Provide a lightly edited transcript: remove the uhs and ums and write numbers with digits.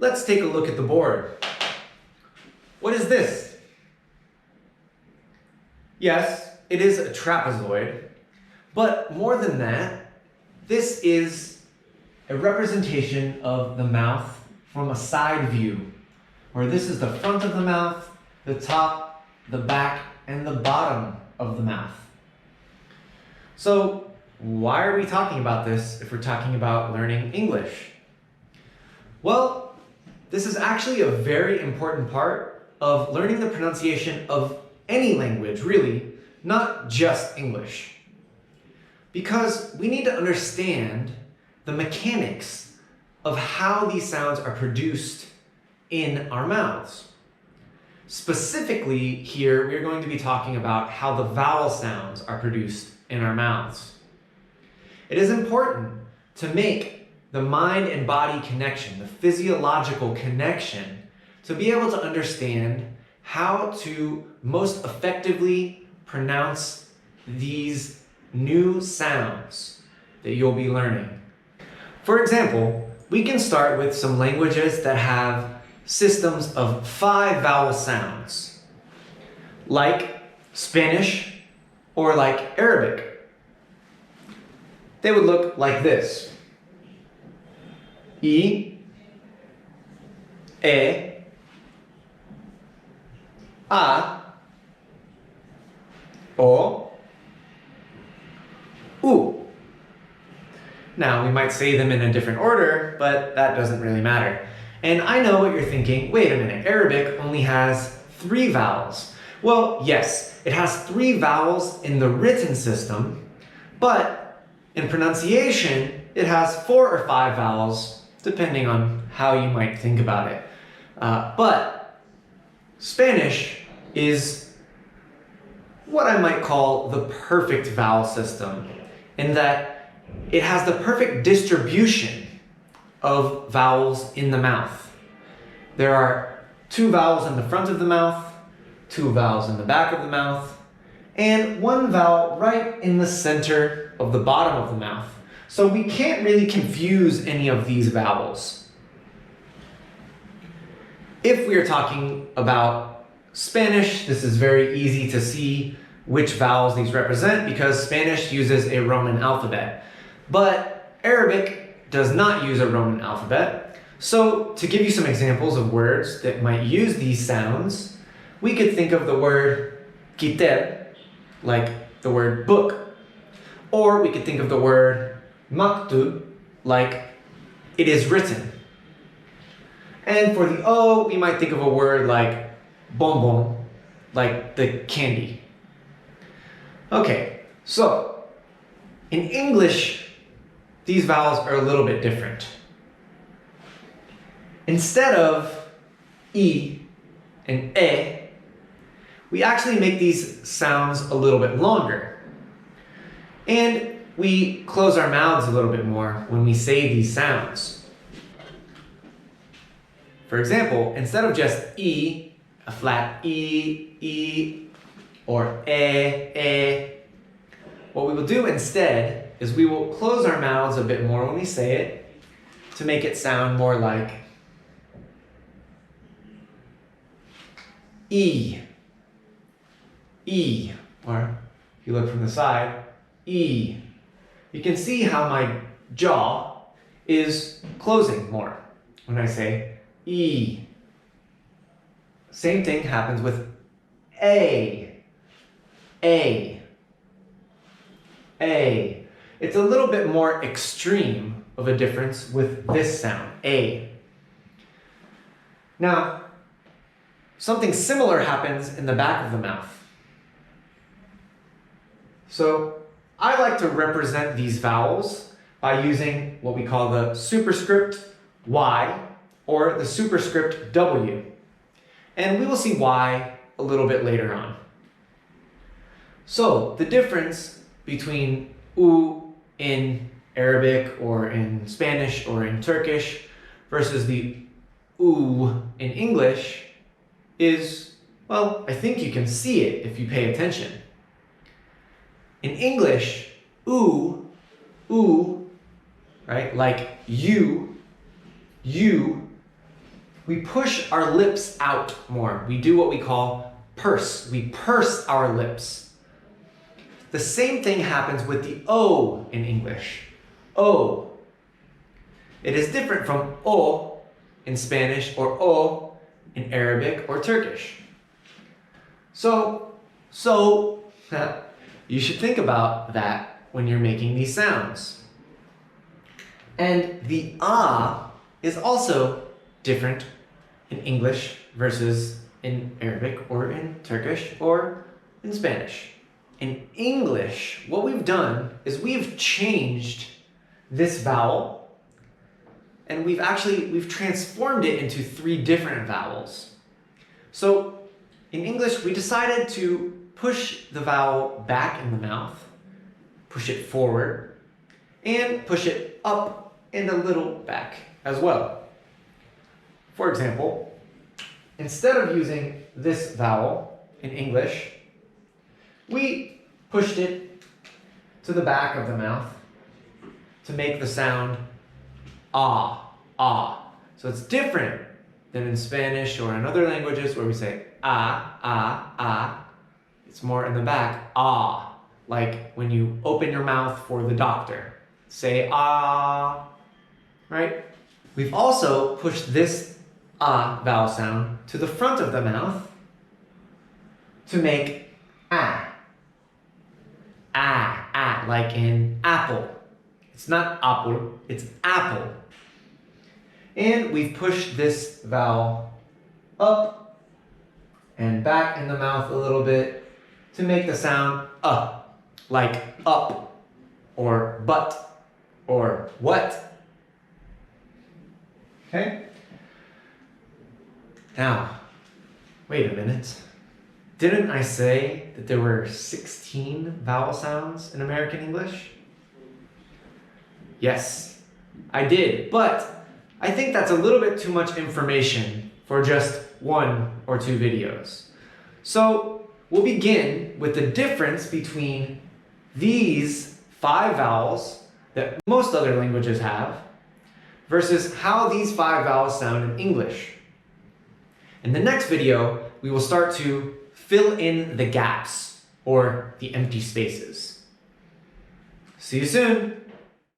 Let's take a look at the board. What is this? Yes, it is a trapezoid, but more than that, this is a representation of the mouth from a side view, where this is the front of the mouth, the top, the back, and the bottom of the mouth. So why are we talking about this if we're talking about learning English? Well, this is actually a very important part of learning the pronunciation of any language, really, not just English. Because we need to understand the mechanics of how these sounds are produced in our mouths. Specifically, here we're going to be talking about how the vowel sounds are produced in our mouths. It is important to make the mind and body connection, the physiological connection, to be able to understand how to most effectively pronounce these new sounds that you'll be learning. For example, we can start with some languages that have systems of 5 vowel sounds, like Spanish or like Arabic. They would look like this: I, E, A, O, U. Now, we might say them in a different order, but that doesn't really matter. And I know what you're thinking, wait a minute, Arabic only has 3 vowels. Well, yes, it has 3 vowels in the written system, but in pronunciation, it has 4 or 5 vowels, depending on how you might think about it. But Spanish is what I might call the perfect vowel system, in that it has the perfect distribution of vowels in the mouth. There are 2 vowels in the front of the mouth, 2 vowels in the back of the mouth, and 1 vowel right in the center of the bottom of the mouth. So we can't really confuse any of these vowels. If we are talking about Spanish, this is very easy to see which vowels these represent because Spanish uses a Roman alphabet. But Arabic does not use a Roman alphabet. So to give you some examples of words that might use these sounds, we could think of the word kitab, like the word book. Or we could think of the word maktub, like it is written. And for the O, we might think of a word like bonbon, like the candy. Okay, so in English, these vowels are a little bit different. Instead of I and E, we actually make these sounds a little bit longer. And we close our mouths a little bit more when we say these sounds. For example, instead of just I, a flat I, or E, what we will do instead is we will close our mouths a bit more when we say it to make it sound more like E, or if you look from the side, E. You can see how my jaw is closing more when I say E. Same thing happens with A. It's a little bit more extreme of a difference with this sound, A. Now, something similar happens in the back of the mouth. So I like to represent these vowels by using what we call the superscript Y or the superscript W. And we will see why a little bit later on. So the difference between U in Arabic or in Spanish or in Turkish versus the U in English is, well, I think you can see it if you pay attention. In English, U, right, like you, we push our lips out more. We do what we call purse. We purse our lips. The same thing happens with the O in English. O. It is different from O in Spanish or O in Arabic or Turkish. So you should think about that when you're making these sounds. And the ah is also different in English versus in Arabic or in Turkish or in Spanish. In English, what we've done is we've changed this vowel and we've transformed it into 3 different vowels. So in English, we decided to push the vowel back in the mouth, push it forward, and push it up and a little back as well. For example, instead of using this vowel in English, we pushed it to the back of the mouth to make the sound ah, ah. So it's different than in Spanish or in other languages where we say ah, ah, ah. It's more in the back, ah, like when you open your mouth for the doctor. Say ah, right? We've also pushed this ah vowel sound to the front of the mouth to make ah. Ah, ah, like in apple. It's not apple, it's apple. And we've pushed this vowel up and back in the mouth a little bit to make the sound like up or but or what. Okay? Now, wait a minute. Didn't I say that there were 16 vowel sounds in American English? Yes, I did, but I think that's a little bit too much information for just 1 or 2 videos. So we'll begin with the difference between these 5 vowels that most other languages have versus how these 5 vowels sound in English. In the next video, we will start to fill in the gaps or the empty spaces. See you soon!